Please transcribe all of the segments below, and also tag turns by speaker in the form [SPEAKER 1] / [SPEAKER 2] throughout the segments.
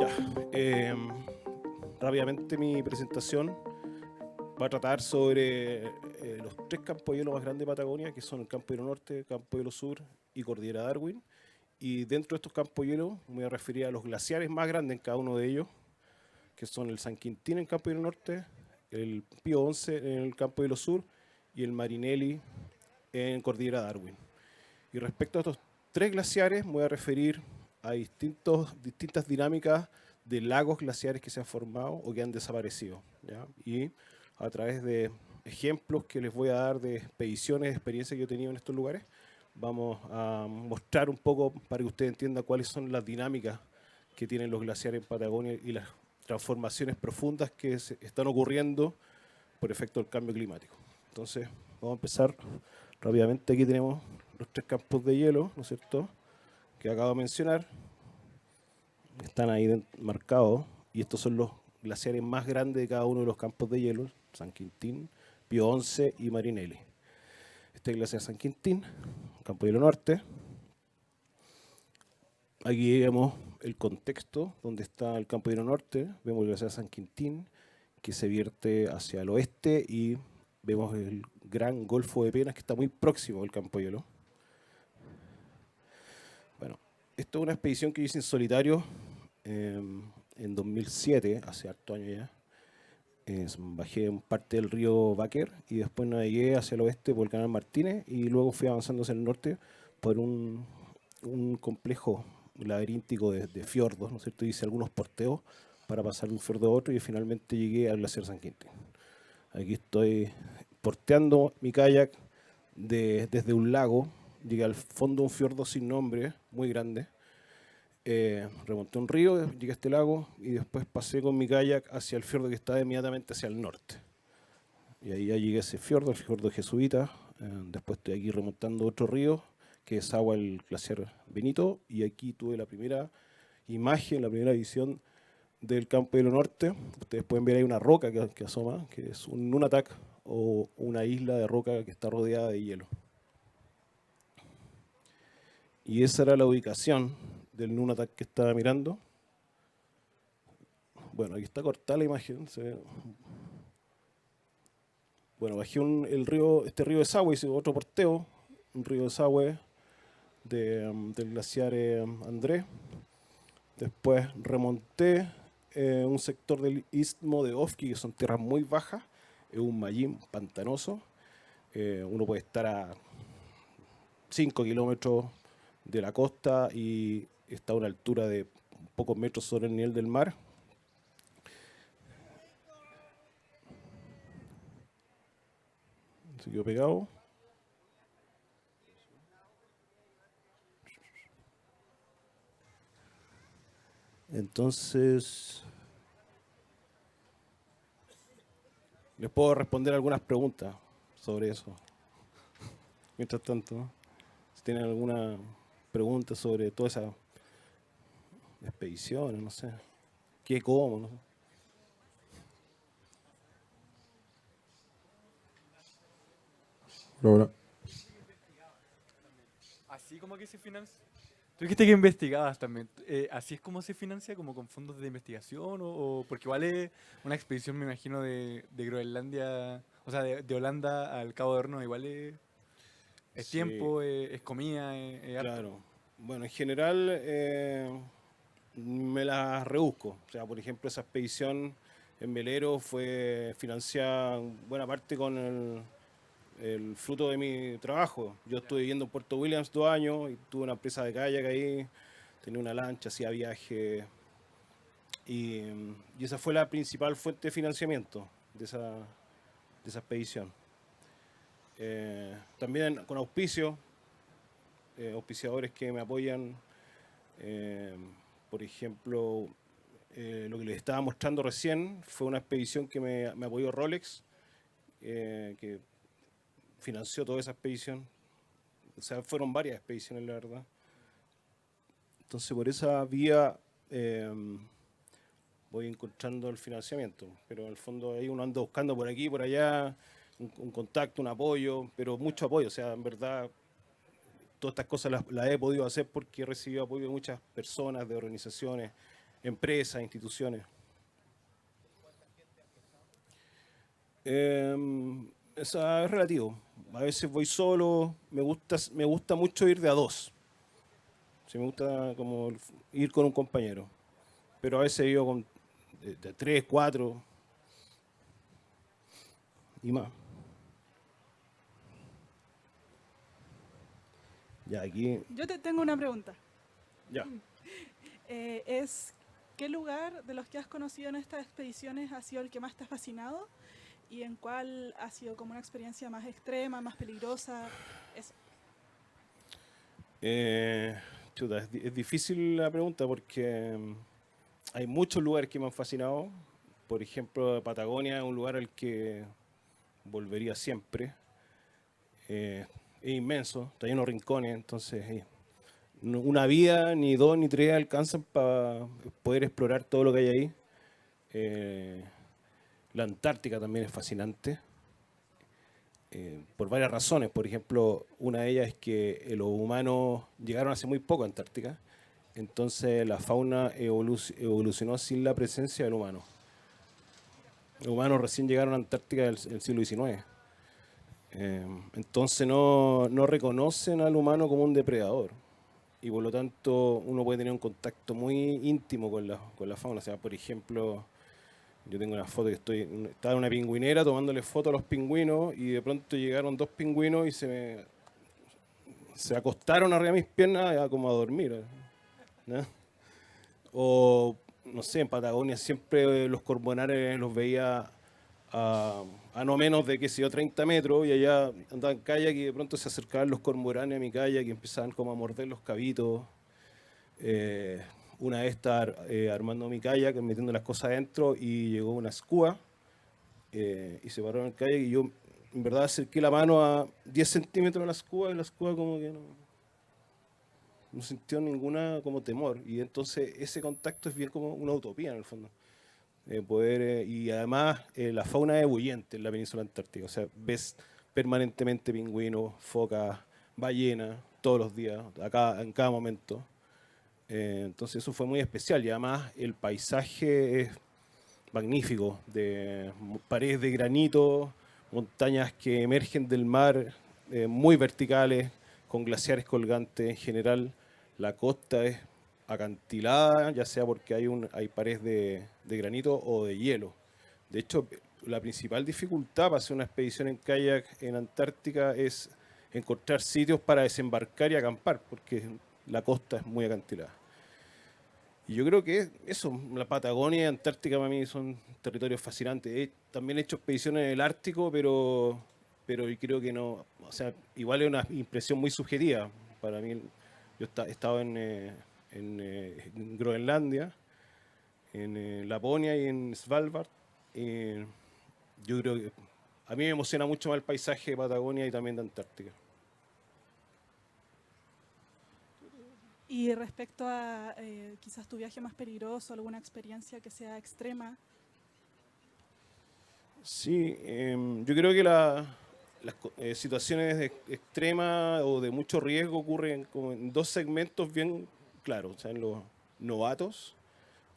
[SPEAKER 1] Ya, rápidamente mi presentación va a tratar sobre los tres campos de hielo más grandes de Patagonia, que son el Campo de Hielo Norte, Campo de Hielo Sur y Cordillera Darwin. Y dentro de estos campos de hielo me voy a referir a los glaciares más grandes en cada uno de ellos, que son el San Quintín en el Campo de Hielo Norte, el Pío 11 en el Campo de Hielo Sur y el Marinelli en Cordillera Darwin. Y respecto a estos tres glaciares, me voy a referir a distintas dinámicas de lagos glaciares que se han formado o que han desaparecido, ¿ya? Y a través de ejemplos que les voy a dar de expediciones, de experiencias que yo he tenido en estos lugares, vamos a mostrar un poco para que usted entienda cuáles son las dinámicas que tienen los glaciares en Patagonia y las transformaciones profundas que se están ocurriendo por efecto del cambio climático. Entonces, vamos a empezar rápidamente. Aquí tenemos los tres campos de hielo, ¿no es cierto?, que acabo de mencionar. Están ahí marcados, y estos son los glaciares más grandes de cada uno de los campos de hielo: San Quintín, Pío 11 y Marinelli. Este es el glaciar San Quintín, campo de hielo norte. Aquí vemos el contexto donde está el campo de hielo norte. Vemos el glaciar San Quintín, que se vierte hacia el oeste, y vemos el gran Golfo de Penas, que está muy próximo al campo de hielo. Bueno, esto es una expedición que hice en solitario en 2007, hace harto años ya. Bajé en parte del río Báquer y después navegué hacia el oeste por el canal Martínez, y luego fui avanzando hacia el norte por un complejo laberíntico de fiordos, ¿no es cierto? Hice algunos porteos para pasar de un fiordo a otro y finalmente llegué al glaciar San Quintín. Aquí estoy porteando mi kayak desde un lago. Llegué al fondo de un fiordo sin nombre, muy grande. Remonté un río, llegué a este lago y después pasé con mi kayak hacia el fiordo que está inmediatamente hacia el norte. Y ahí ya llegué a ese fiordo, el fiordo jesuita. Después estoy aquí remontando otro río que desagua el glaciar Benito, y aquí tuve la primera imagen, la primera visión del campo de hielo norte. Ustedes pueden ver ahí una roca que asoma, que es un nunatak o una isla de roca que está rodeada de hielo. Y esa era la ubicación del nunatak que estaba mirando. Bueno, aquí está cortada la imagen. Bueno, bajé este río desagüe, hice otro porteo, un río desagüe del glaciar Andrés. Después remonté un sector del istmo de Ofki, que son tierras muy bajas, es un mallín pantanoso. Uno puede estar a 5 kilómetros de la costa y está a una altura de pocos metros sobre el nivel del mar. Se quedó pegado. Entonces, les puedo responder algunas preguntas sobre eso. Mientras tanto, ¿no? Si tienen alguna pregunta sobre toda esa expedición, no sé, qué, cómo, no sé.
[SPEAKER 2] Hola.
[SPEAKER 3] Así como que se financia. Tú dijiste que investigabas también. ¿Así es como se financia? ¿Como con fondos de investigación? Porque igual es una expedición, me imagino, de Groenlandia, o sea, de Holanda al Cabo de Hornos, igual es
[SPEAKER 1] Sí,
[SPEAKER 3] tiempo, es comida, es harto.
[SPEAKER 1] claro. Bueno, en general me las rebusco. O sea, por ejemplo, esa expedición en velero fue financiada en buena parte con el fruto de mi trabajo. Yo estuve viviendo en Puerto Williams 2 años y tuve una empresa de kayak ahí, tenía una lancha, hacía viaje, y esa fue la principal fuente de financiamiento de esa expedición. También con auspiciadores que me apoyan. eh, por ejemplo, lo que les estaba mostrando recién fue una expedición que me apoyó Rolex, que financió toda esa expedición. O sea, fueron varias expediciones, la verdad. Entonces, por esa vía eh, voy encontrando el financiamiento. Pero en el fondo ahí uno anda buscando por aquí, por allá, un contacto, un apoyo, pero mucho apoyo. O sea, en verdad, todas estas cosas las he podido hacer porque he recibido apoyo de muchas personas, de organizaciones, empresas, instituciones. Eso es relativo. A veces voy solo, me gusta mucho ir de a dos. Sí, me gusta como ir con un compañero. Pero a veces he ido con de tres, cuatro y más. Ya, aquí.
[SPEAKER 2] Yo te tengo una pregunta.
[SPEAKER 1] Ya.
[SPEAKER 2] ¿Qué lugar de los que has conocido en estas expediciones ha sido el que más te ha fascinado? ¿Y en cuál ha sido como una experiencia más extrema, más peligrosa? Eso.
[SPEAKER 1] Chuta, es difícil la pregunta porque hay muchos lugares que me han fascinado. Por ejemplo, Patagonia es un lugar al que volvería siempre. Es inmenso, está lleno de rincones, entonces una vida, ni dos, ni tres alcanzan para poder explorar todo lo que hay ahí. La Antártica también es fascinante, por varias razones. Por ejemplo, una de ellas es que los humanos llegaron hace muy poco a Antártica, entonces la fauna evolucionó sin la presencia del humano. Los humanos recién llegaron a Antártica en el siglo XIX. Entonces no reconocen al humano como un depredador y por lo tanto uno puede tener un contacto muy íntimo con la fauna. O sea, por ejemplo, yo tengo una foto que estaba en una pingüinera tomándole fotos a los pingüinos y de pronto llegaron dos pingüinos y se acostaron arriba de mis piernas como a dormir, ¿no? O no sé, en Patagonia siempre los cormoranes los veía a no menos de, qué sé yo, 30 metros, y allá andaba en kayak y de pronto se acercaban los cormoranes a mi kayak y empezaban como a morder los cabitos. Una vez estaba armando mi kayak, metiendo las cosas adentro y llegó una escúa y se paró en el kayak y yo en verdad acerqué la mano a 10 centímetros de la escúa y la escúa como que no sintió ninguna como temor, y entonces ese contacto es bien como una utopía en el fondo. Y además la fauna es ebulliente en la península antártica, o sea, ves permanentemente pingüinos, focas, ballenas, todos los días, en cada momento. Entonces eso fue muy especial y además el paisaje es magnífico, de paredes de granito, montañas que emergen del mar, muy verticales, con glaciares colgantes. En general, la costa es acantilada, ya sea porque hay paredes de granito o de hielo. De hecho, la principal dificultad para hacer una expedición en kayak en Antártica es encontrar sitios para desembarcar y acampar, porque la costa es muy acantilada. Y yo creo que eso, la Patagonia y Antártica para mí son territorios fascinantes. También he hecho expediciones en el Ártico, pero yo creo que no, o sea, igual es una impresión muy subjetiva. Para mí, yo he estado en Groenlandia, en Laponia y en Svalbard. Yo creo que a mí me emociona mucho más el paisaje de Patagonia y también de Antártica.
[SPEAKER 2] Y respecto a quizás tu viaje más peligroso, alguna experiencia que sea extrema.
[SPEAKER 1] Sí, yo creo que las situaciones extremas o de mucho riesgo ocurren como en dos segmentos bien claros. O sea, en los novatos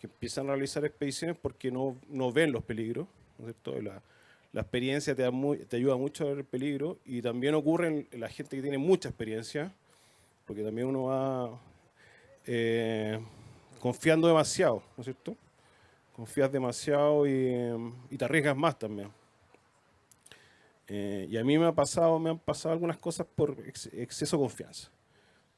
[SPEAKER 1] que empiezan a realizar expediciones porque no ven los peligros, ¿no es cierto? La experiencia te ayuda mucho a ver el peligro, y también ocurre en la gente que tiene mucha experiencia, porque también uno va confiando demasiado, ¿no es cierto? Confías demasiado y te arriesgas más también. Y a mí me han pasado algunas cosas por exceso de confianza.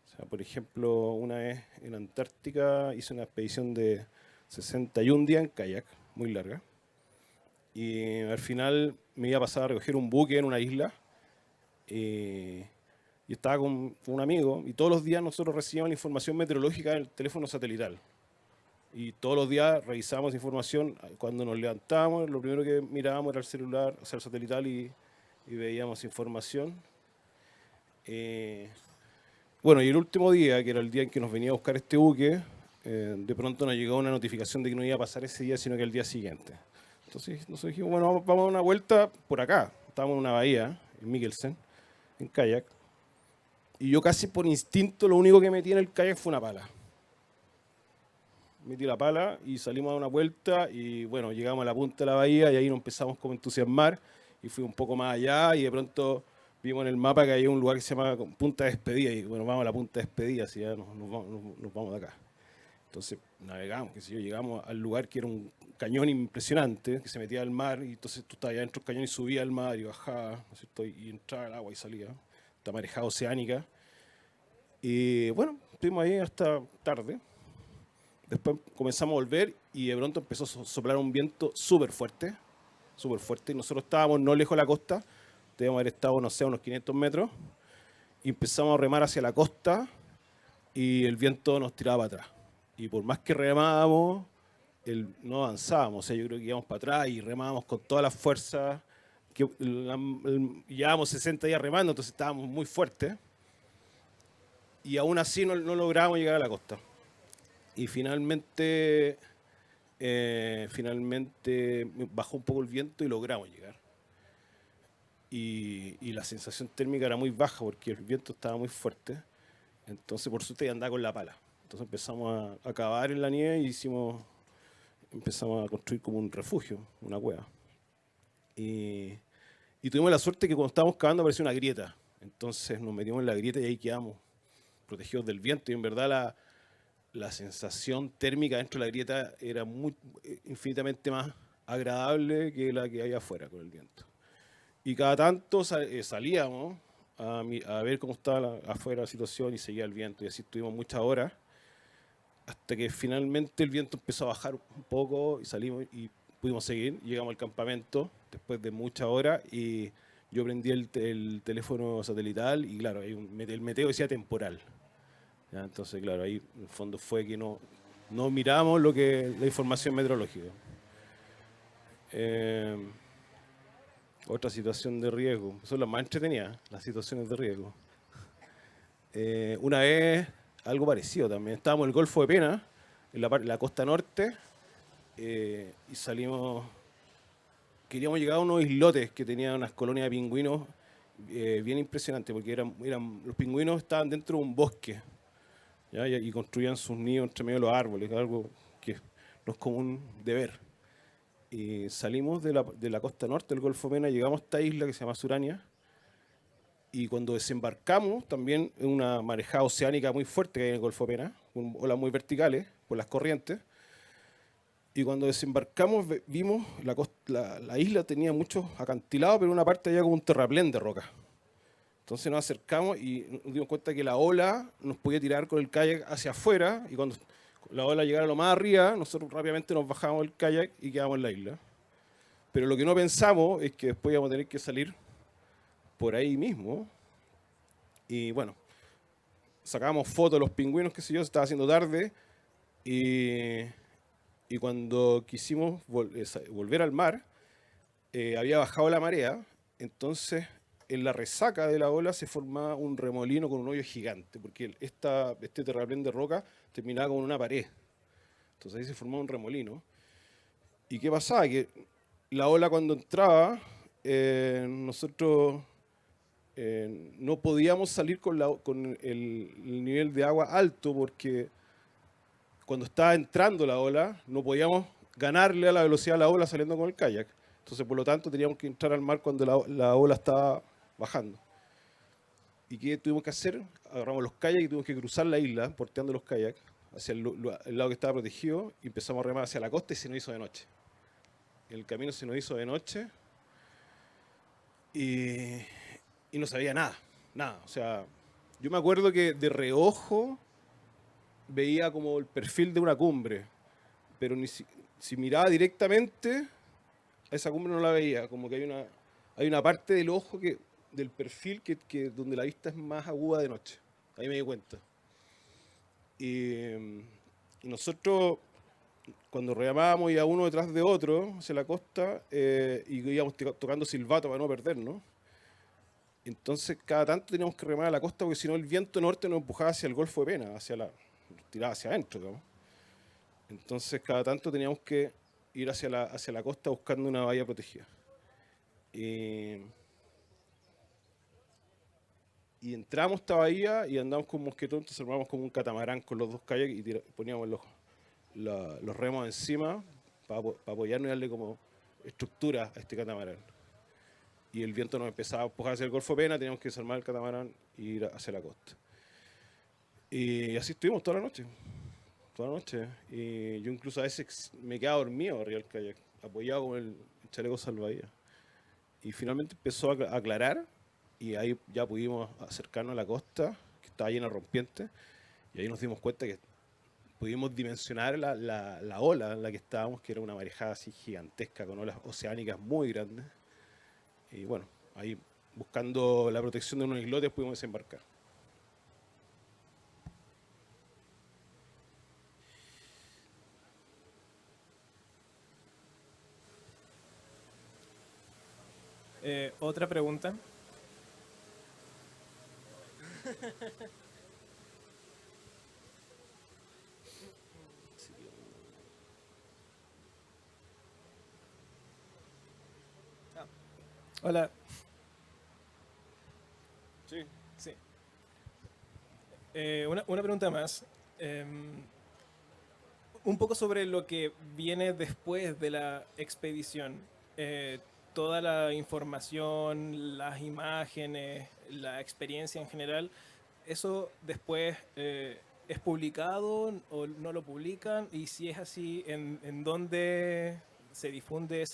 [SPEAKER 1] O sea, por ejemplo, una vez en Antártica hice una expedición de 61 días en kayak, muy larga. Y al final me iba a pasar a recoger un buque en una isla. Y estaba con un amigo, y todos los días nosotros recibíamos la información meteorológica del teléfono satelital. Y todos los días revisábamos información. Cuando nos levantábamos, lo primero que mirábamos era el celular, o sea, el satelital, y veíamos información. Bueno, y el último día, que era el día en que nos venía a buscar este buque, de pronto nos llegó una notificación de que no iba a pasar ese día, sino que el día siguiente. Entonces nosotros dijimos, bueno, vamos a dar una vuelta por acá. Estábamos en una bahía, en Mikkelsen, en kayak. Y yo casi por instinto lo único que metí en el kayak fue una pala. metí la pala y salimos a dar una vuelta y bueno, llegamos a la punta de la bahía y ahí nos empezamos como a entusiasmar y fui un poco más allá y de pronto vimos en el mapa que había un lugar que se llama Punta Despedida y bueno, vamos a la Punta Despedida, así ya nos vamos de acá. Entonces navegamos, qué sé yo, llegamos al lugar que era un cañón impresionante, que se metía al mar, y entonces tú estabas allá dentro del cañón y subías al mar y bajabas, ¿no es cierto? Y entraba al agua y salía, esta marejada oceánica. Y bueno, estuvimos ahí hasta tarde. Después comenzamos a volver y de pronto empezó a soplar un viento súper fuerte, y nosotros estábamos no lejos de la costa, debíamos haber estado, no sé, a unos 500 metros, y empezamos a remar hacia la costa y el viento nos tiraba para atrás. Y por más que remábamos, no avanzábamos. O sea, yo creo que íbamos para atrás y remábamos con todas las fuerzas. Llevábamos 60 días remando, entonces estábamos muy fuertes. Y aún así no lográbamos llegar a la costa. Y finalmente bajó un poco el viento y logramos llegar. Y la sensación térmica era muy baja porque el viento estaba muy fuerte. Entonces, por suerte, andaba con la pala. Entonces empezamos a cavar en la nieve y empezamos a construir como un refugio, una cueva. Y tuvimos la suerte que cuando estábamos cavando apareció una grieta. Entonces nos metimos en la grieta y ahí quedamos protegidos del viento. Y en verdad la sensación térmica dentro de la grieta era infinitamente más agradable que la que había afuera con el viento. Y cada tanto salíamos a ver cómo estaba afuera la situación y seguía el viento. Y así estuvimos muchas horas. Hasta que finalmente el viento empezó a bajar un poco y salimos y pudimos seguir. Llegamos al campamento después de muchas horas y yo prendí el teléfono satelital y claro, el meteo decía temporal. ¿Ya? Entonces, claro, ahí en el fondo fue que no miramos la información meteorológica. Otra situación de riesgo, son las más entretenidas, las situaciones de riesgo. Una vez algo parecido también. Estábamos en el Golfo de Pena, en la costa norte, y queríamos llegar a unos islotes que tenían unas colonias de pingüinos bien impresionantes, porque los pingüinos estaban dentro de un bosque, ¿ya? Y construían sus nidos entre medio de los árboles, algo que no es común de ver. Y salimos de la costa norte del Golfo de Pena, llegamos a esta isla que se llama Surania, y cuando desembarcamos, también en una marejada oceánica muy fuerte que hay en el Golfo de Pena, con olas muy verticales por las corrientes, y cuando desembarcamos vimos la isla tenía muchos acantilados, pero en una parte había como un terraplén de roca. Entonces nos acercamos y nos dimos cuenta que la ola nos podía tirar con el kayak hacia afuera, y cuando la ola llegara lo más arriba, nosotros rápidamente nos bajamos del kayak y quedamos en la isla. Pero lo que no pensamos es que después íbamos a tener que salir por ahí mismo. Y bueno, sacábamos fotos de los pingüinos, qué sé yo, se estaba haciendo tarde. Y cuando quisimos volver al mar, había bajado la marea. Entonces, en la resaca de la ola se formaba un remolino con un hoyo gigante, porque este terraplén de roca terminaba con una pared. Entonces ahí se formaba un remolino. ¿Y qué pasaba? Que la ola cuando entraba, nosotros no podíamos salir con el nivel de agua alto porque cuando estaba entrando la ola no podíamos ganarle a la velocidad de la ola saliendo con el kayak. Entonces, por lo tanto, teníamos que entrar al mar cuando la ola estaba bajando. ¿Y qué tuvimos que hacer? Agarramos los kayaks y tuvimos que cruzar la isla, porteando los kayaks hacia el lado que estaba protegido, y empezamos a remar hacia la costa y se nos hizo de noche. El camino se nos hizo de noche y no sabía nada. O sea, yo me acuerdo que de reojo veía como el perfil de una cumbre, pero si miraba directamente a esa cumbre no la veía, como que hay una parte del ojo del perfil donde la vista es más aguda de noche. Ahí me di cuenta. Y nosotros, cuando remábamos, iba uno detrás de otro hacia la costa y íbamos tocando silbato para no perdernos. Entonces, cada tanto teníamos que remar a la costa porque si no el viento norte nos empujaba hacia el Golfo de Pena, nos tiraba hacia adentro, ¿no? Entonces, cada tanto teníamos que ir hacia la costa buscando una bahía protegida. Y entramos a esta bahía y andamos con mosquetón, entonces armamos como un catamarán con los dos kayaks y poníamos los remos encima para apoyarnos y darle como estructura a este catamarán. Y el viento nos empezaba a empujar hacia el Golfo Pena, teníamos que desarmar el catamarán y ir hacia la costa. Y así estuvimos toda la noche. Toda la noche. Y yo incluso a veces me quedaba dormido arriba del kayak, apoyado con el chaleco salvavidas. Y finalmente empezó a aclarar y ahí ya pudimos acercarnos a la costa, que estaba llena de rompientes, y ahí nos dimos cuenta que pudimos dimensionar la ola en la que estábamos, que era una marejada así gigantesca, con olas oceánicas muy grandes. Y bueno, ahí buscando la protección de unos islotes pudimos desembarcar.
[SPEAKER 4] Otra pregunta. Hola.
[SPEAKER 1] Sí.
[SPEAKER 4] Sí. Una pregunta más. Un poco sobre lo que viene después de la expedición. Toda la información, las imágenes, la experiencia en general, ¿eso después es publicado o no lo publican? Y si es así, ¿en dónde se difunde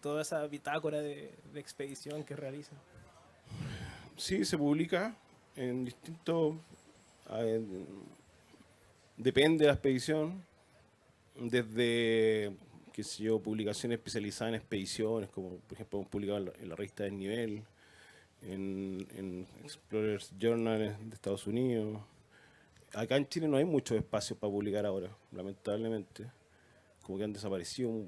[SPEAKER 4] toda esa bitácora de expedición que realizan?
[SPEAKER 1] Sí, se publica en distintos... depende de la expedición, desde, qué sé yo, publicaciones especializadas en expediciones, como por ejemplo hemos publicado en la revista Desnivel, en Explorers Journal de Estados Unidos. Acá en Chile no hay muchos espacios para publicar ahora, lamentablemente. Como que han desaparecido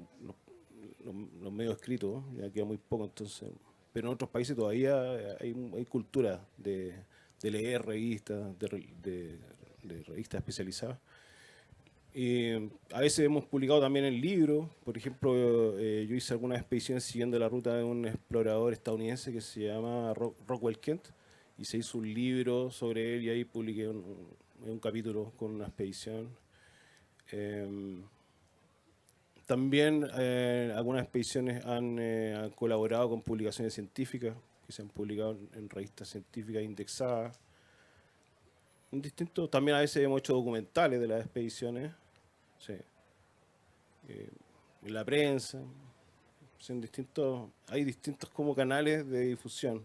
[SPEAKER 1] los medios escritos, ya queda muy poco, entonces. Pero en otros países todavía hay cultura de leer revistas, de revistas especializadas. A veces hemos publicado también en libros. Por ejemplo, yo hice algunas expediciones siguiendo la ruta de un explorador estadounidense que se llama Rockwell Kent, y se hizo un libro sobre él y ahí publiqué un capítulo con una expedición. También algunas expediciones han colaborado con publicaciones científicas que se han publicado en revistas científicas indexadas. También a veces hemos hecho documentales de las expediciones, sí, en la prensa, sí, hay distintos como canales de difusión.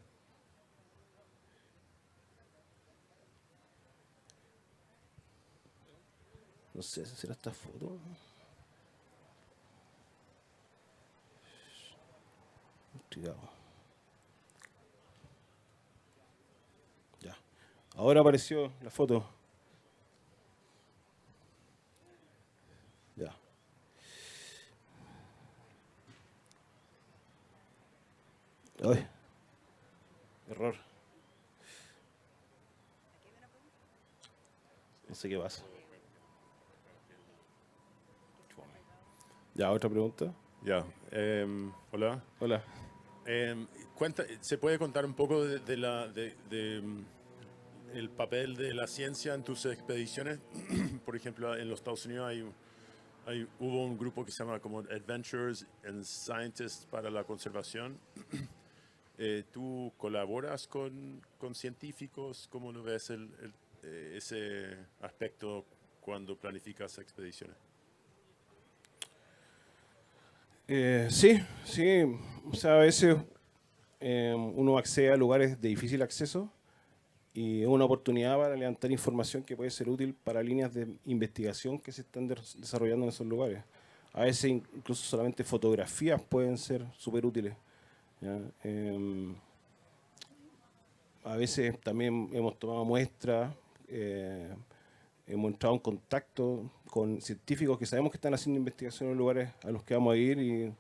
[SPEAKER 1] No sé, ¿será esta foto? Cuidado. Ya. Ahora apareció la foto. Ya. Ay. Error. No sé qué pasa. Ya, otra pregunta.
[SPEAKER 5] Ya, hola.
[SPEAKER 1] Hola.
[SPEAKER 5] ¿Se puede contar un poco el papel de la ciencia en tus expediciones? Por ejemplo, en los Estados Unidos hubo un grupo que se llama como Adventures and Scientists para la conservación. ¿Tú colaboras con científicos? ¿Cómo lo ves ese aspecto cuando planificas expediciones?
[SPEAKER 1] Sí. O sea, a veces uno accede a lugares de difícil acceso y es una oportunidad para levantar información que puede ser útil para líneas de investigación que se están desarrollando en esos lugares. A veces incluso solamente fotografías pueden ser súper útiles, ¿ya? A veces también hemos tomado muestras, hemos entrado en contacto con científicos que sabemos que están haciendo investigación en lugares a los que vamos a ir y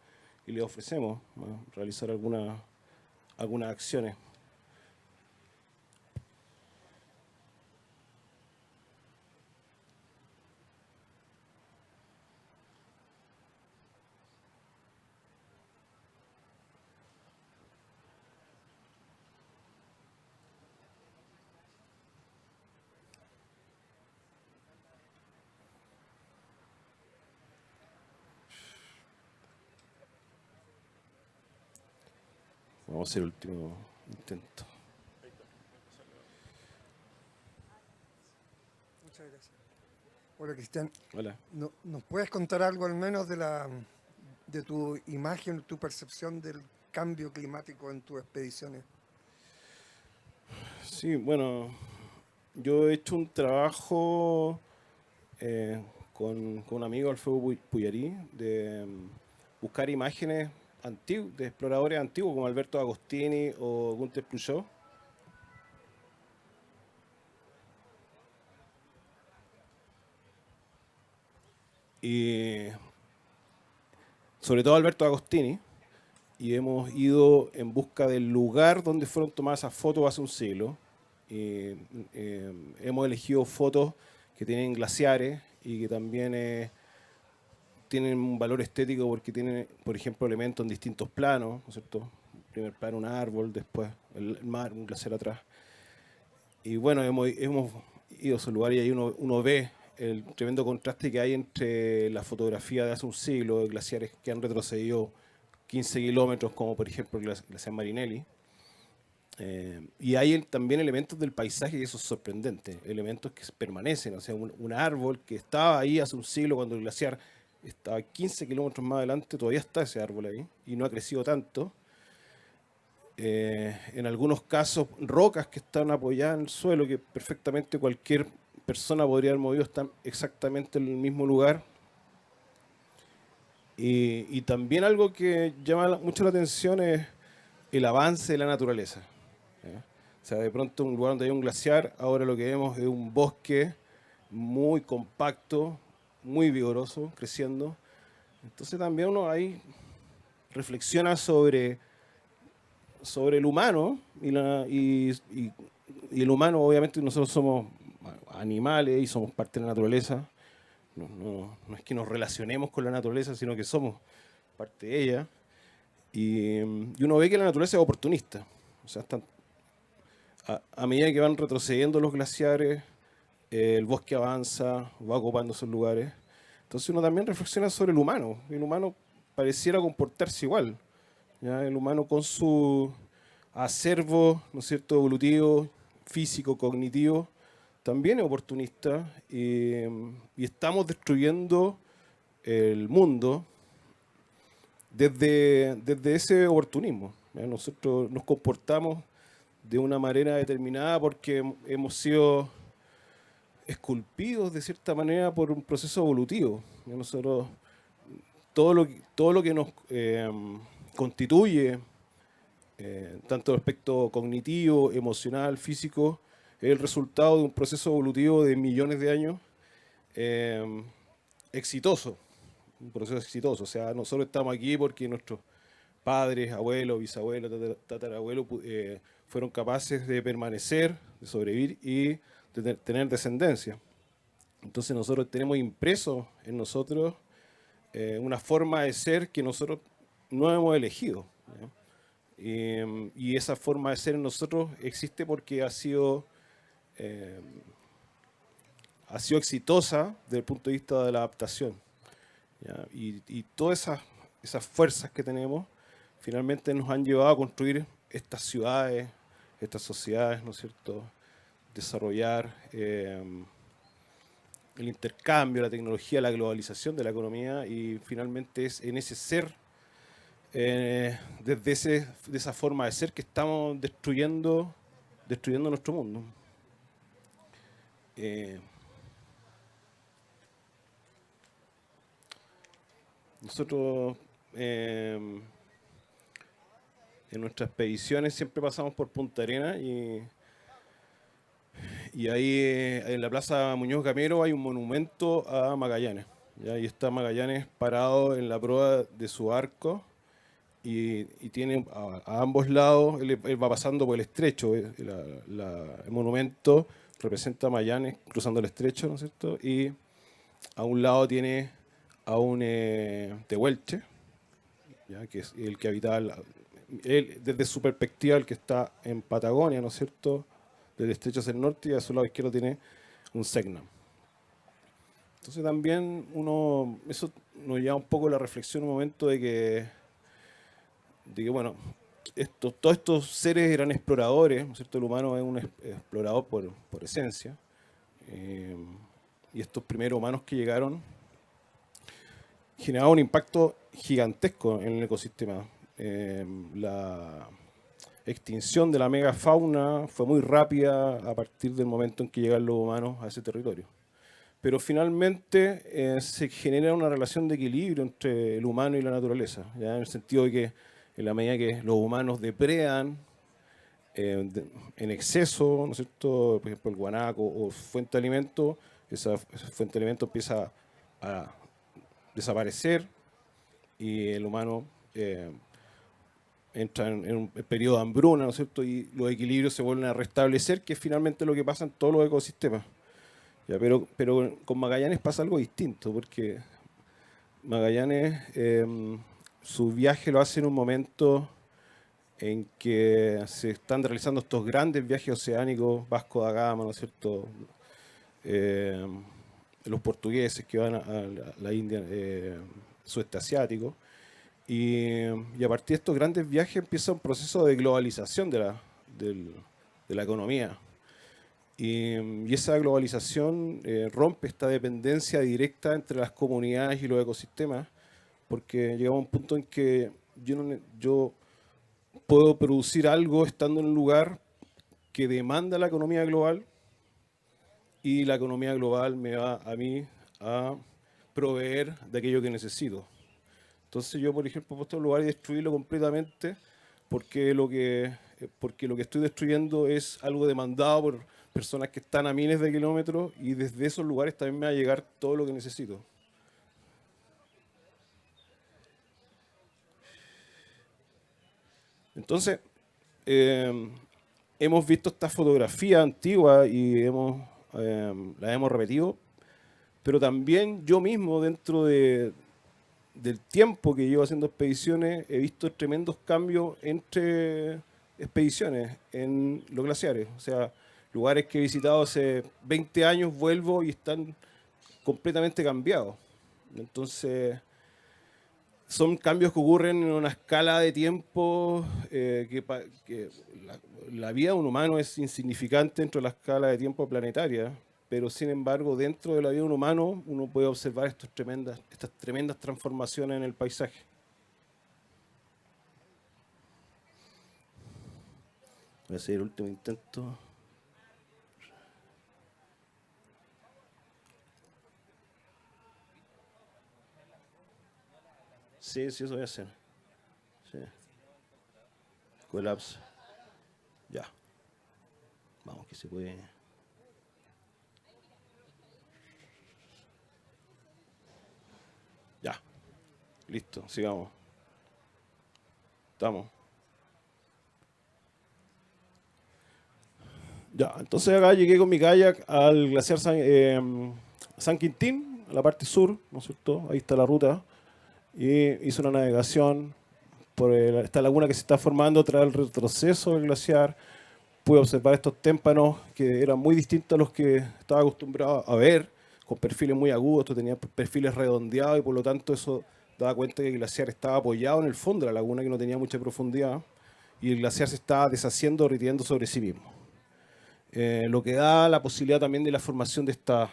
[SPEAKER 1] les ofrecemos, ¿no?, realizar algunas acciones. Vamos a hacer el último intento.
[SPEAKER 6] Muchas gracias. Hola, Cristian.
[SPEAKER 1] Hola.
[SPEAKER 6] ¿Nos puedes contar algo al menos de tu imagen, tu percepción del cambio climático en tus expediciones?
[SPEAKER 1] Sí, bueno, yo he hecho un trabajo con un amigo, Alfredo Puyarí, de buscar imágenes de exploradores antiguos como Alberto Agostini o Gunther Peugeot. Y sobre todo Alberto Agostini, y hemos ido en busca del lugar donde fueron tomadas esas fotos hace un siglo. Y, hemos elegido fotos que tienen glaciares y que también tienen un valor estético porque tienen, por ejemplo, elementos en distintos planos, ¿no es cierto? Primer plano un árbol, después el mar, un glaciar atrás. Y bueno, hemos ido a esos lugares y ahí uno ve el tremendo contraste que hay entre la fotografía de hace un siglo de glaciares que han retrocedido 15 kilómetros, como por ejemplo el glaciar Marinelli. Y hay también elementos del paisaje y eso es sorprendente, elementos que permanecen, o sea, un árbol que estaba ahí hace un siglo cuando el glaciar estaba 15 kilómetros más adelante, todavía está ese árbol ahí y no ha crecido tanto. En algunos casos, rocas que están apoyadas en el suelo, que perfectamente cualquier persona podría haber movido, están exactamente en el mismo lugar. Y también algo que llama mucho la atención es el avance de la naturaleza. ¿Ya? O sea, de pronto un lugar donde hay un glaciar, ahora lo que vemos es un bosque muy compacto, muy vigoroso, creciendo. Entonces también uno ahí reflexiona sobre el humano y el humano, obviamente nosotros somos animales y somos parte de la naturaleza. No es que nos relacionemos con la naturaleza, sino que somos parte de ella. Y uno ve que la naturaleza es oportunista. O sea, a medida que van retrocediendo los glaciares, el bosque avanza, va ocupando esos lugares. Entonces uno también reflexiona sobre el humano. El humano pareciera comportarse igual. ¿Ya? El humano con su acervo, ¿no es cierto?, evolutivo, físico, cognitivo, también es oportunista y estamos destruyendo el mundo desde ese oportunismo. ¿Ya? Nosotros nos comportamos de una manera determinada porque hemos sido esculpidos de cierta manera por un proceso evolutivo. ¿Ya? Nosotros, todo lo que nos constituye, tanto el aspecto cognitivo, emocional, físico, es el resultado de un proceso evolutivo de millones de años exitoso, un proceso exitoso. O sea, nosotros estamos aquí porque nuestros padres, abuelos, bisabuelos, tatarabuelos fueron capaces de permanecer, de sobrevivir y de tener descendencia. Entonces nosotros tenemos impreso en nosotros una forma de ser que nosotros no hemos elegido. ¿Ya? Y esa forma de ser en nosotros existe porque ha sido exitosa desde el punto de vista de la adaptación. ¿Ya? Y todas esas fuerzas que tenemos finalmente nos han llevado a construir estas ciudades, estas sociedades, ¿no es cierto? Desarrollar el intercambio, la tecnología, la globalización de la economía y finalmente es en ese ser, de esa forma de ser que estamos destruyendo nuestro mundo. Nosotros en nuestras expediciones siempre pasamos por Punta Arenas y ahí en la Plaza Muñoz Gamero hay un monumento a Magallanes. ¿Ya? Y está Magallanes parado en la proa de su arco y tiene a ambos lados, él va pasando por el estrecho, el monumento representa a Magallanes cruzando el estrecho, ¿no es cierto? Y a un lado tiene a un tehuelche, ¿ya? Que es el que habitaba, él, desde su perspectiva, el que está en Patagonia, ¿no es cierto? Del estrecho hacia el norte y a su lado izquierdo tiene un Selknam. Entonces también eso nos lleva un poco a la reflexión un momento de que bueno, todos estos seres eran exploradores, ¿no es cierto? El humano es un explorador por esencia. Y estos primeros humanos que llegaron generaban un impacto gigantesco en el ecosistema. La extinción de la megafauna fue muy rápida a partir del momento en que llegan los humanos a ese territorio. Pero finalmente se genera una relación de equilibrio entre el humano y la naturaleza, ¿ya? En el sentido de que en la medida que los humanos depredan en exceso, ¿no es cierto? Por ejemplo, el guanaco o fuente de alimento, esa fuente de alimento empieza a desaparecer y el humano entra en un periodo de hambruna, ¿no es cierto? Y los equilibrios se vuelven a restablecer, que es finalmente lo que pasa en todos los ecosistemas. Ya, pero con Magallanes pasa algo distinto, porque Magallanes su viaje lo hace en un momento en que se están realizando estos grandes viajes oceánicos, Vasco da Gama, ¿no es cierto? Los portugueses que van a la India, sudeste asiático, y a partir de estos grandes viajes empieza un proceso de globalización de la economía. Y esa globalización rompe esta dependencia directa entre las comunidades y los ecosistemas, porque llegamos a un punto en que yo puedo producir algo estando en un lugar que demanda la economía global, y la economía global me va a mí a proveer de aquello que necesito. Entonces yo, por ejemplo, puedo estar en un lugar y destruirlo completamente porque lo que estoy destruyendo es algo demandado por personas que están a miles de kilómetros, y desde esos lugares también me va a llegar todo lo que necesito. Entonces, hemos visto esta fotografía antigua y la hemos repetido, pero también yo mismo, dentro del tiempo que llevo haciendo expediciones, he visto tremendos cambios entre expediciones en los glaciares. O sea, lugares que he visitado hace 20 años, vuelvo y están completamente cambiados. Entonces, son cambios que ocurren en una escala de tiempo que la vida de un humano es insignificante dentro de la escala de tiempo planetaria, pero sin embargo dentro de la vida de un humano uno puede observar estas tremendas transformaciones en el paisaje. Voy a hacer el último intento. Sí, eso voy a hacer. Sí. Colapse. Ya. Vamos, que se puede. Ya. Listo, sigamos. Estamos. Ya, entonces acá llegué con mi kayak al glaciar San Quintín, a la parte sur, ¿no es cierto? Ahí está la ruta. Y hice una navegación por esta laguna que se está formando tras el retroceso del glaciar. Pude observar estos témpanos que eran muy distintos a los que estaba acostumbrado a ver, con perfiles muy agudos. Esto tenía perfiles redondeados y por lo tanto eso daba cuenta que el glaciar estaba apoyado en el fondo de la laguna, que no tenía mucha profundidad, y el glaciar se estaba deshaciendo, derritiendo sobre sí mismo. Lo que da la posibilidad también de la formación de esta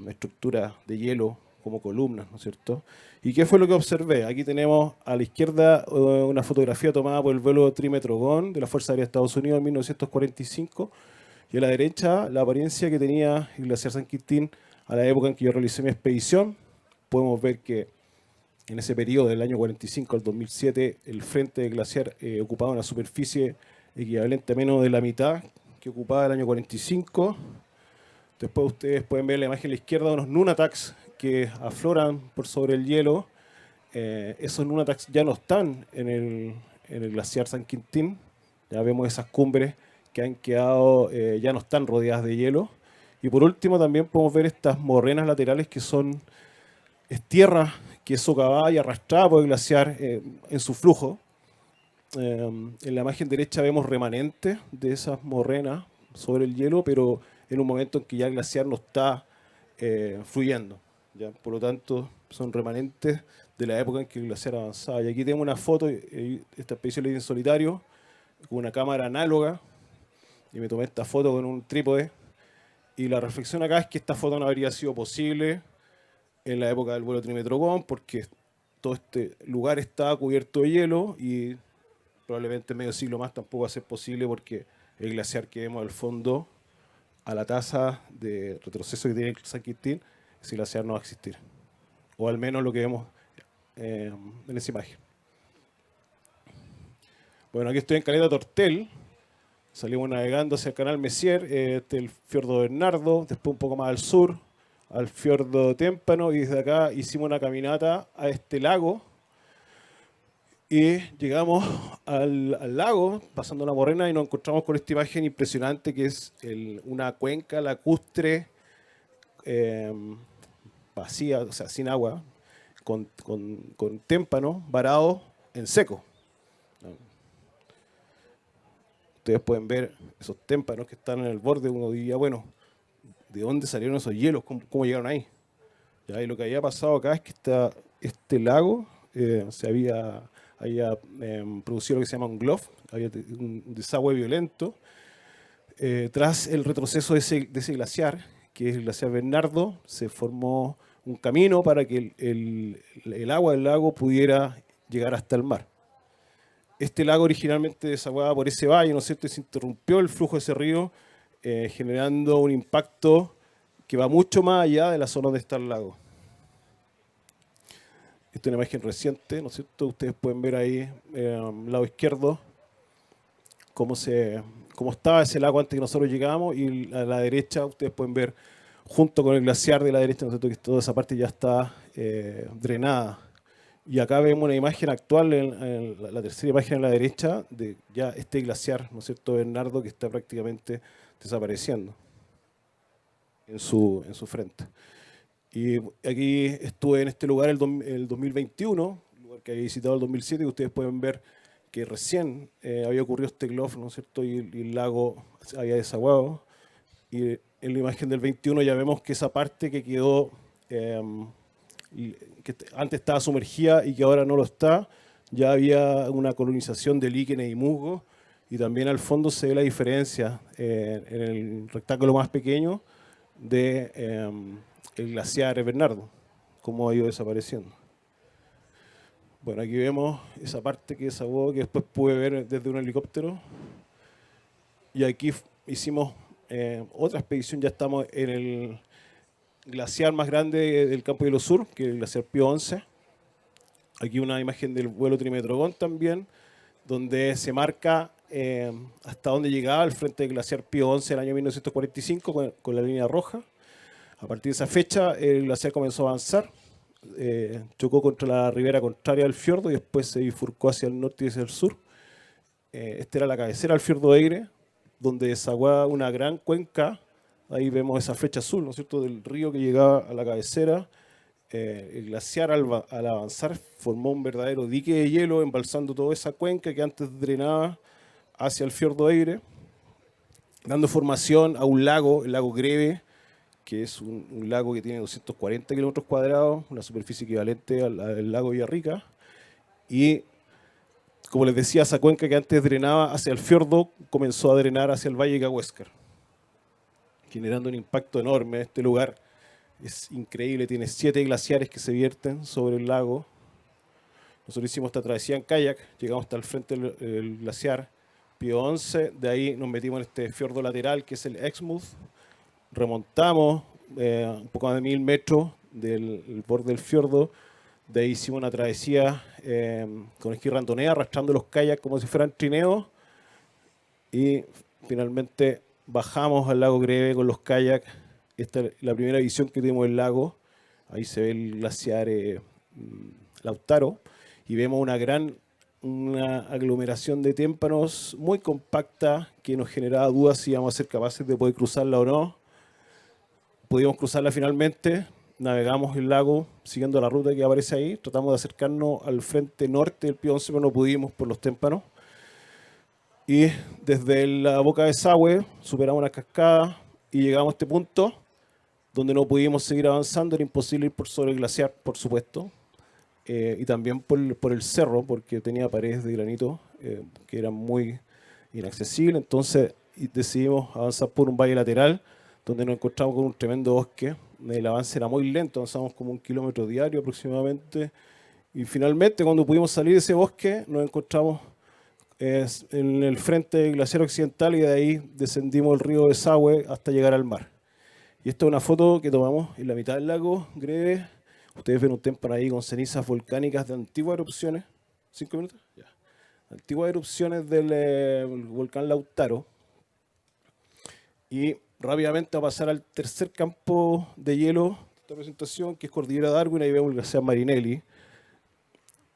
[SPEAKER 1] estructura de hielo como columnas, ¿no es cierto? ¿Y qué fue lo que observé? Aquí tenemos a la izquierda una fotografía tomada por el vuelo trímetro GON de la Fuerza Aérea de Estados Unidos en 1945, y a la derecha la apariencia que tenía el glaciar San Quintín a la época en que yo realicé mi expedición. Podemos ver que en ese periodo del año 45 al 2007 el frente del glaciar ocupaba una superficie equivalente a menos de la mitad que ocupaba el año 45. Después ustedes pueden ver la imagen a la izquierda de unos nunataks que afloran por sobre el hielo. Esos nunataks ya no están en el glaciar San Quintín. Ya vemos esas cumbres que han quedado, ya no están rodeadas de hielo. Y por último también podemos ver estas morrenas laterales que es tierra que es socavada y arrastrada por el glaciar en su flujo. En la imagen derecha vemos remanentes de esas morrenas sobre el hielo, pero en un momento en que ya el glaciar no está fluyendo. ¿Ya? Por lo tanto, son remanentes de la época en que el glaciar avanzaba. Y aquí tengo una foto, esta expedición la hice en solitario, con una cámara análoga, y me tomé esta foto con un trípode. Y la reflexión acá es que esta foto no habría sido posible en la época del vuelo Trimetrocón, porque todo este lugar estaba cubierto de hielo y probablemente medio siglo más tampoco va a ser posible porque el glaciar que vemos al fondo, a la tasa de retroceso que tiene el San Quintín, ese glaciar no va a existir. O al menos lo que vemos en esa imagen. Bueno, aquí estoy en Caleta Tortel. Salimos navegando hacia el canal Messier, el fiordo Bernardo, después un poco más al sur, al fiordo Témpano, y desde acá hicimos una caminata a este lago. Y llegamos al lago, pasando la morrena, y nos encontramos con esta imagen impresionante que es una cuenca lacustre vacía, o sea, sin agua, con témpanos varados en seco. Ustedes pueden ver esos témpanos que están en el borde. Uno diría, bueno, ¿de dónde salieron esos hielos? ¿Cómo llegaron ahí? ¿Ya? Y lo que había pasado acá es que este lago se había producido lo que se llama un GLOF, había un desagüe violento. Tras el retroceso de ese glaciar, que es el glaciar Bernardo, se formó un camino para que el agua del lago pudiera llegar hasta el mar. Este lago originalmente desaguaba por ese valle, ¿no es cierto? Y se interrumpió el flujo de ese río, generando un impacto que va mucho más allá de la zona donde está el lago. Esta es una imagen reciente, ¿no es cierto? Ustedes pueden ver ahí, al lado izquierdo, cómo estaba ese lago antes que nosotros llegamos, y a la derecha ustedes pueden ver, junto con el glaciar de la derecha, ¿no es cierto?, que toda esa parte ya está drenada. Y acá vemos una imagen actual, la tercera imagen a la derecha, de ya este glaciar, ¿no es cierto?, Bernardo, que está prácticamente desapareciendo en su frente. Y aquí estuve en este lugar el 2021, lugar que había visitado el 2007, y ustedes pueden ver que recién había ocurrido este GLOF, ¿no es cierto?, y el lago se había desaguado. Y en la imagen del 21 ya vemos que esa parte que quedó, que antes estaba sumergida y que ahora no lo está, ya había una colonización de líquenes y musgo, y también al fondo se ve la diferencia en el rectángulo más pequeño de el glaciar Bernardo, cómo ha ido desapareciendo. Bueno, aquí vemos esa parte que desaguó, que después pude ver desde un helicóptero. Y aquí hicimos otra expedición, ya estamos en el glaciar más grande del Campo Hielo Sur, que es el glaciar Pío 11. Aquí una imagen del vuelo Trimetrocón también, donde se marca hasta dónde llegaba el frente del glaciar Pío 11 en el año 1945 con la línea roja. A partir de esa fecha el glaciar comenzó a avanzar, chocó contra la ribera contraria del fiordo y después se bifurcó hacia el norte y hacia el sur. Esta era la cabecera del fiordo Eire, donde desaguaba una gran cuenca. Ahí vemos esa flecha azul, ¿no es cierto?, del río que llegaba a la cabecera. El glaciar al avanzar formó un verdadero dique de hielo, embalsando toda esa cuenca que antes drenaba hacia el fiordo Eire, dando formación a un lago, el lago Greve, que es un lago que tiene 240 kilómetros cuadrados, una superficie equivalente al lago Villarrica. Y, como les decía, esa cuenca que antes drenaba hacia el fiordo comenzó a drenar hacia el valle Cahuéscar, generando un impacto enorme. Este lugar es increíble, tiene 7 glaciares que se vierten sobre el lago. Nosotros hicimos esta travesía en kayak, llegamos hasta el frente del glaciar Pío 11, de ahí nos metimos en este fiordo lateral que es el Exmouth, remontamos un poco más de 1000 metros del borde del fiordo, de ahí hicimos una travesía con esquí randonea, arrastrando los kayaks como si fueran trineos, y finalmente bajamos al lago Greve con los kayaks. Esta es la primera visión que tenemos del lago. Ahí se ve el glaciar Lautaro y vemos una aglomeración de témpanos muy compacta que nos generaba dudas si íbamos a ser capaces de poder cruzarla o no. Pudimos cruzarla finalmente, navegamos el lago siguiendo la ruta que aparece ahí, tratamos de acercarnos al frente norte del Pío 11, pero no pudimos por los témpanos. Y desde la boca de desagüe superamos una cascada y llegamos a este punto donde no pudimos seguir avanzando, era imposible ir por sobre el glaciar, por supuesto. y también por el cerro, porque tenía paredes de granito que eran muy inaccesibles. Entonces decidimos avanzar por un valle lateral, donde nos encontramos con un tremendo bosque. El avance era muy lento, avanzamos como 1 kilómetro diario aproximadamente. Y finalmente, cuando pudimos salir de ese bosque, nos encontramos en el frente del glaciar occidental y de ahí descendimos el río Desagüe hasta llegar al mar. Y esta es una foto que tomamos en la mitad del lago Greve. Ustedes ven un témpano ahí con cenizas volcánicas de antiguas erupciones. 5 minutos. Ya. Antiguas erupciones del volcán Lautaro. Y rápidamente a pasar al tercer campo de hielo de esta presentación, que es Cordillera Darwin. Ahí vemos el glaciar Marinelli,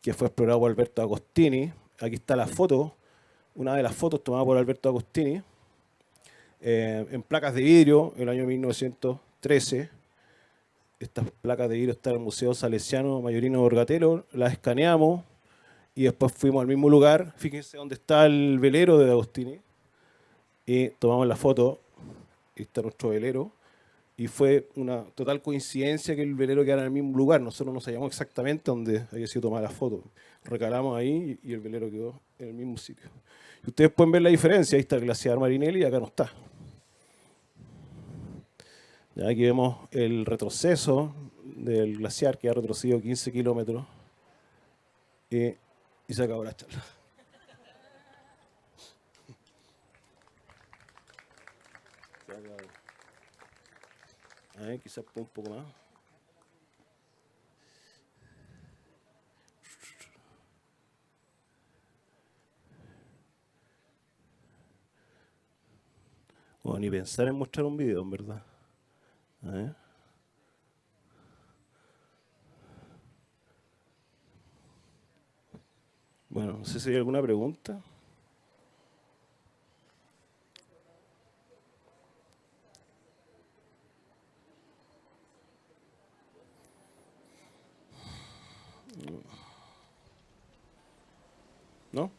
[SPEAKER 1] que fue explorado por Alberto Agostini. Aquí está la foto, una de las fotos tomadas por Alberto Agostini, en placas de vidrio, en el año 1913. Estas placas de vidrio están en el Museo Salesiano Mayorino Borgatelo, las escaneamos y después fuimos al mismo lugar. Fíjense dónde está el velero de Agostini y tomamos la foto. Ahí está nuestro velero. Y fue una total coincidencia que el velero quedara en el mismo lugar. Nosotros no sabíamos exactamente dónde había sido tomada la foto. Recalamos ahí y el velero quedó en el mismo sitio. Y ustedes pueden ver la diferencia. Ahí está el glaciar Marinelli y acá no está. Ya aquí vemos el retroceso del glaciar, que ha retrocedido 15 kilómetros. Y se acabó la charla. A ver, quizás un poco más. Bueno, ni pensar en mostrar un video, en verdad. A ver. Bueno, no sé si hay alguna pregunta. ¿No?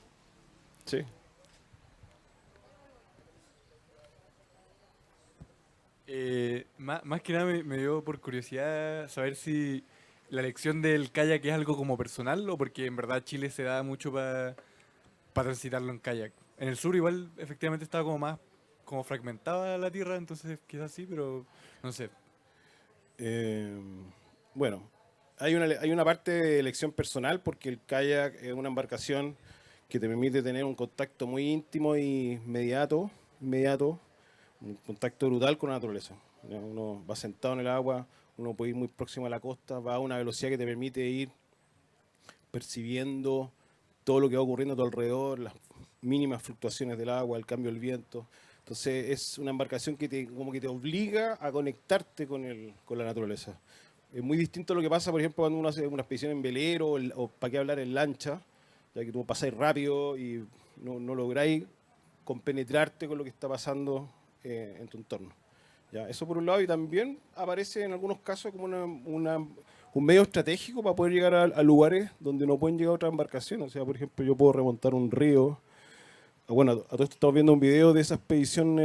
[SPEAKER 1] Sí.
[SPEAKER 3] Más que nada me dio por curiosidad saber si la elección del kayak es algo como personal o porque en verdad Chile se da mucho para transitarlo en kayak. En el sur igual efectivamente estaba como más como fragmentada la tierra, entonces quizás sí, pero no sé.
[SPEAKER 1] Eh, bueno, hay una parte de elección personal porque el kayak es una embarcación que te permite tener un contacto muy íntimo y inmediato, un contacto brutal con la naturaleza. Ya, uno va sentado en el agua, uno puede ir muy próximo a la costa, va a una velocidad que te permite ir percibiendo todo lo que va ocurriendo a tu alrededor, las mínimas fluctuaciones del agua, el cambio del viento. Entonces es una embarcación que como que te obliga a conectarte con la naturaleza. Es muy distinto a lo que pasa, por ejemplo, cuando uno hace una expedición en velero o para qué hablar en lancha, ya que tú pasáis rápido y no lográis compenetrarte con lo que está pasando en tu entorno. Ya, eso por un lado, y también aparece en algunos casos como un medio estratégico para poder llegar a lugares donde no pueden llegar otras embarcaciones. O sea, por ejemplo, yo puedo remontar un río. Bueno, a todo esto estamos viendo un video de esa expedición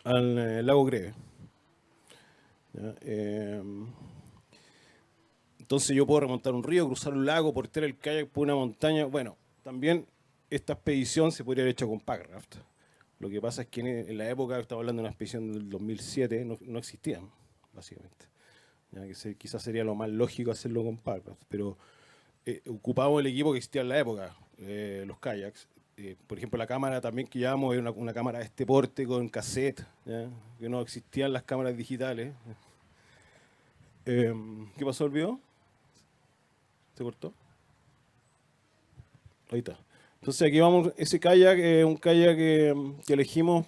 [SPEAKER 1] al lago Greve. ¿Ya? Entonces yo puedo remontar un río, cruzar un lago, portear el kayak por una montaña. Bueno, también esta expedición se podría haber hecho con packraft. Lo que pasa es que en la época, estamos hablando de una expedición del 2007, no existían, básicamente. Ya que quizás sería lo más lógico hacerlo con packraft, pero ocupamos el equipo que existía en la época, los kayaks. Por ejemplo, la cámara también que llevamos era una cámara de este porte con cassette, ¿ya? Que no existían las cámaras digitales. ¿Qué pasó el video? ¿Se cortó? Ahí está. Entonces aquí vamos, ese kayak es un kayak que elegimos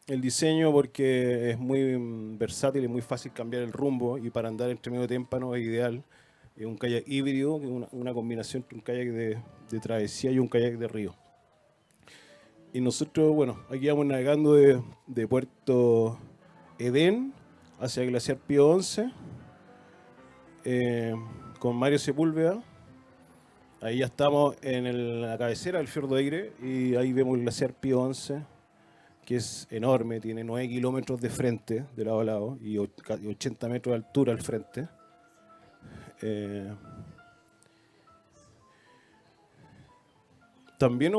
[SPEAKER 1] el diseño porque es muy versátil y muy fácil cambiar el rumbo y para andar entre medio de témpano es ideal. Es un kayak híbrido, que es una combinación entre un kayak de travesía y un kayak de río. Y nosotros, bueno, aquí vamos navegando de Puerto Edén hacia el glaciar Pío 11 con Mario Sepúlveda. Ahí ya estamos en la cabecera del fiordo Eire y ahí vemos el glaciar Pío 11, que es enorme, tiene 9 kilómetros de frente de lado a lado y 80 metros de altura al frente. También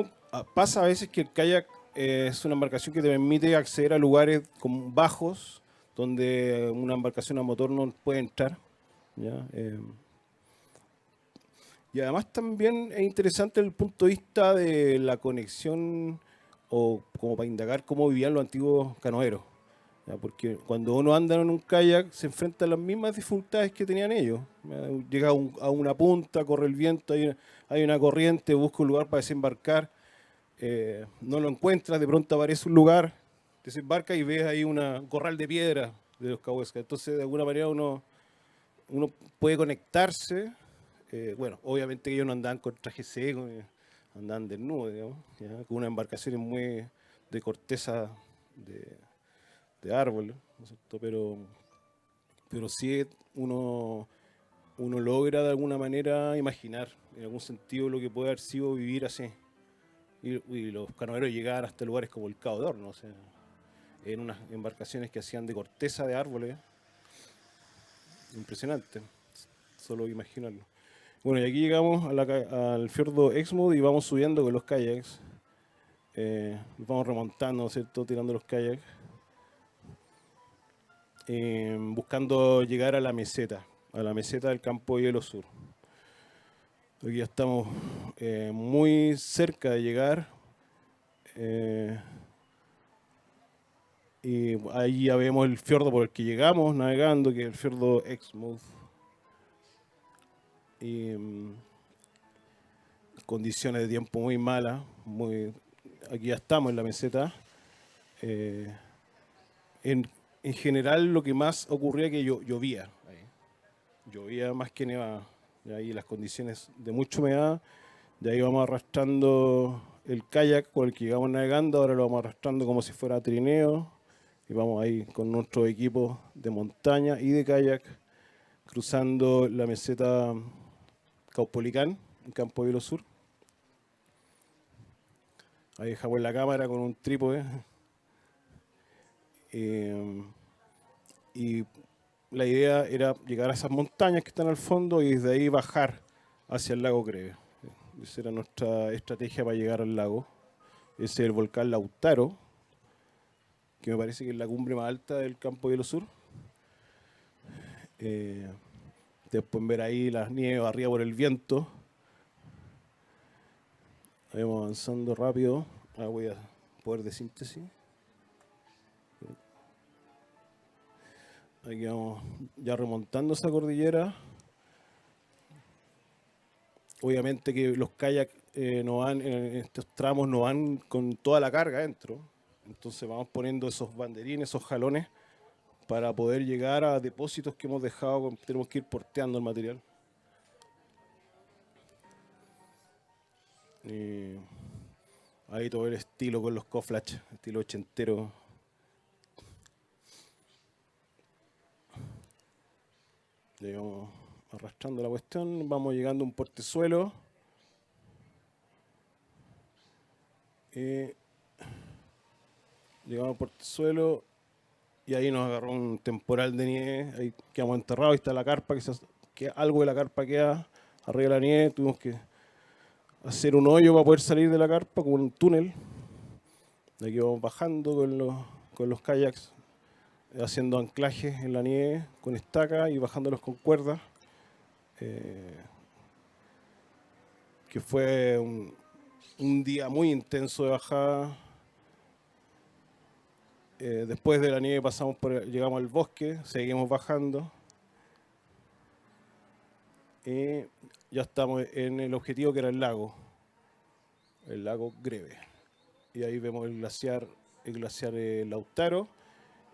[SPEAKER 1] pasa a veces que el kayak es una embarcación que te permite acceder a lugares bajos donde una embarcación a motor no puede entrar. ¿Ya? Y además también es interesante desde el punto de vista de la conexión o como para indagar cómo vivían los antiguos canoeros. ¿Ya? Porque cuando uno anda en un kayak se enfrenta a las mismas dificultades que tenían ellos. ¿Ya? Llega a una punta, corre el viento, hay una corriente, busca un lugar para desembarcar, no lo encuentras, de pronto aparece un lugar, desembarca y ves ahí un corral de piedra de los Cahuéscar. Entonces de alguna manera uno puede conectarse. Bueno, obviamente ellos no andaban con traje seco, andaban desnudos, digamos, ¿ya? Con unas embarcaciones muy de corteza de árbol, ¿no es cierto? Pero sí uno logra de alguna manera imaginar, en algún sentido, lo que puede haber sido vivir así. Y los canoeros llegaban hasta lugares como el Cabo de Horno, o sea, en unas embarcaciones que hacían de corteza de árboles. Impresionante, solo imaginarlo. Bueno, y aquí llegamos al fiordo Exmouth y vamos subiendo con los kayaks. Vamos remontando, ¿no es cierto?, tirando los kayaks. Buscando llegar a la meseta del Campo de Hielo Sur. Aquí ya estamos muy cerca de llegar. Y ahí ya vemos el fiordo por el que llegamos navegando, que es el fiordo Exmouth. Y condiciones de tiempo muy malas. Aquí ya estamos en la meseta. En general lo que más ocurría es que llovía. Llovía más que nevaba. Y ahí las condiciones de mucha humedad. De ahí vamos arrastrando el kayak con el que llegamos navegando. Ahora lo vamos arrastrando como si fuera trineo. Y vamos ahí con nuestro equipo de montaña y de kayak cruzando la meseta Caupolicán, en Campo de Hielo Sur. Ahí dejamos la cámara con un trípode. Y la idea era llegar a esas montañas que están al fondo y desde ahí bajar hacia el lago Greve. Esa era nuestra estrategia para llegar al lago. Ese es el volcán Lautaro, que me parece que es la cumbre más alta del Campo de Hielo Sur. Ustedes pueden ver ahí las nieves arriba por el viento. Ahí vamos avanzando rápido. Voy a poder de síntesis. Aquí vamos ya remontando esa cordillera. Obviamente que los kayaks no van, en estos tramos no van con toda la carga adentro. Entonces vamos poniendo esos banderines, esos jalones, para poder llegar a depósitos que hemos dejado. Tenemos que ir porteando el material. Y ahí todo el estilo con los coflash, estilo ochentero. Vamos arrastrando la cuestión, vamos llegando a un portezuelo. Llegamos al portezuelo y ahí nos agarró un temporal de nieve. Ahí quedamos enterrados. Ahí está la carpa, que algo de la carpa queda arriba de la nieve. Tuvimos que hacer un hoyo para poder salir de la carpa, como un túnel. De aquí vamos bajando con los kayaks, haciendo anclajes en la nieve con estaca y bajándolos con cuerdas. Que fue un día muy intenso de bajada. Después de la nieve llegamos al bosque, seguimos bajando. Y ya estamos en el objetivo, que era el lago Greve. Y ahí vemos el glaciar Lautaro.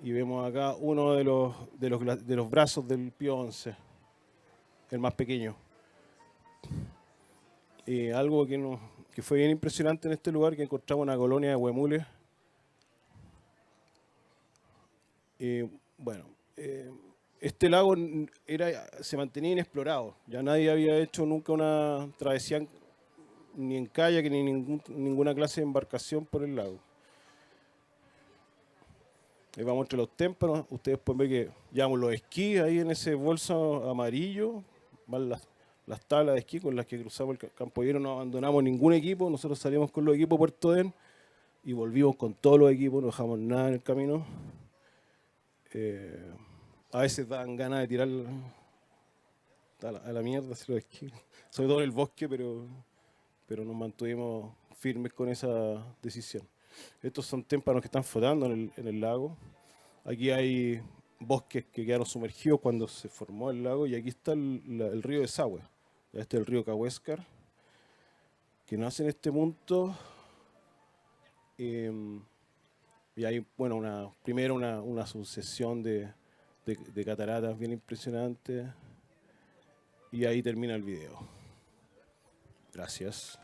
[SPEAKER 1] Y vemos acá uno de los brazos del Pío XI, el más pequeño. Y algo que fue bien impresionante en este lugar, que encontramos una colonia de huemules. Bueno, este lago se mantenía inexplorado. Ya nadie había hecho nunca una travesía ni en kayak ni ninguna clase de embarcación por el lago. Ahí vamos entre los témpanos. Ustedes pueden ver que llevamos los esquís ahí en ese bolso amarillo. Van las tablas de esquí con las que cruzamos el Campo Hielo, no abandonamos ningún equipo, nosotros salimos con los equipos Puerto Den y volvimos con todos los equipos, no dejamos nada en el camino. A veces dan ganas de tirar a la mierda hacer los esquí, sobre todo en el bosque, pero nos mantuvimos firmes con esa decisión. Estos son témpanos que están flotando en el lago. Aquí hay bosques que quedaron sumergidos cuando se formó el lago y aquí está el río Desagüe. Este es el río Cahuéscar, que nace en este punto. Y hay, bueno, primero una sucesión de cataratas bien impresionantes. Y ahí termina el video. Gracias.